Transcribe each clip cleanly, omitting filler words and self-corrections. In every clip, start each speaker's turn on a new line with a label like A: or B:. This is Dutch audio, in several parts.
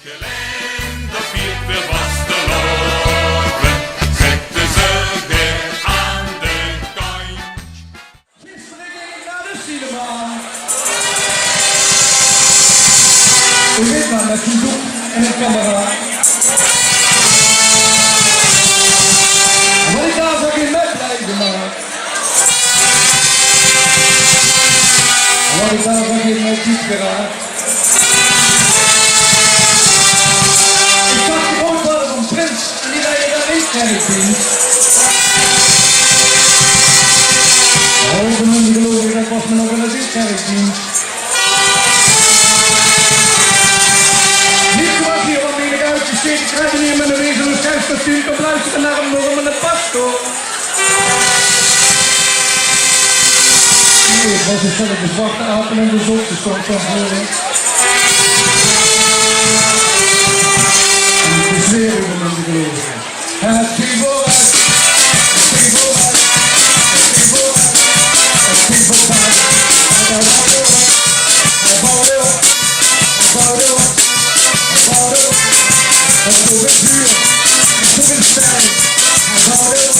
A: Gelaen, dat viert weer Vastelaoven, zetten ze weer aan de kant.
B: Gisteren ging ik naar de cinema. U weet maar, met een doek en een camera. En wat ik daar zag in mijn blijven maken. En wat ik daar zag in mijn diep geraakt. Ik zag gewoon wel eens een prins en die rijden daar in kerkdienst. Oh, ben niet geloven, dat was me nog wel eens in kerkdienst. Niet zoals hier wat ik uitgesteekt, ik krijg hier met een wezen een schijfkostuum te luisteren naar een norm en een pastoor. Nee, het was hetzelfde zwarte apen en de zon, de stond van voren. En ik bezweer u om te geloven. Het ging vooruit, het ging vooruit, het ging vooruit, het ging vooruit. En hij bouwde op, hij bouwde op, hij bouwde op, hij bouwde op. Het stond in vuur, het stond in stijl, hij bouwde op.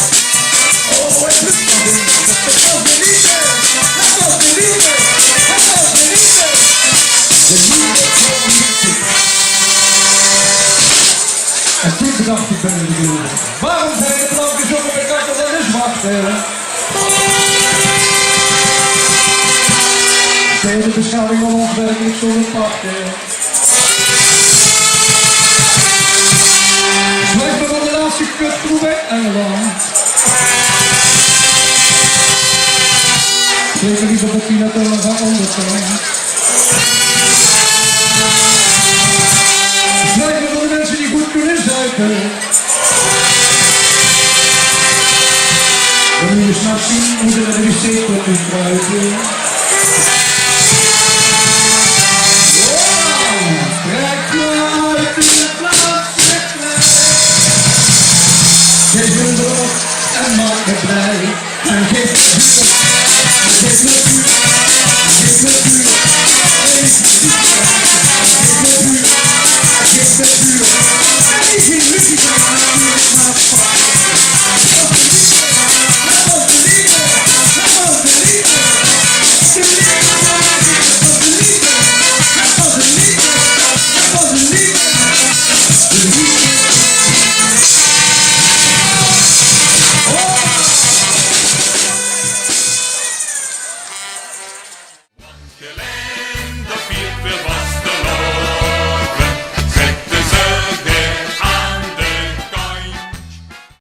B: Oh, het lukt nog niet, het was de liefde, het was de liefde, het was de liefde. De liefde voor de liefde. En toen bedacht ik ben in de gloed. Waarom zijn de plankjes op de kachel? Dat is wachten. Tegen de beschouwing van ons werk ik zonder pachten. Blijf me van de laatste kutproef uit Engeland. Zeker liever dat Tina Turner gaat onderkomen. Blijf me van de mensen die goed kunnen zuipen.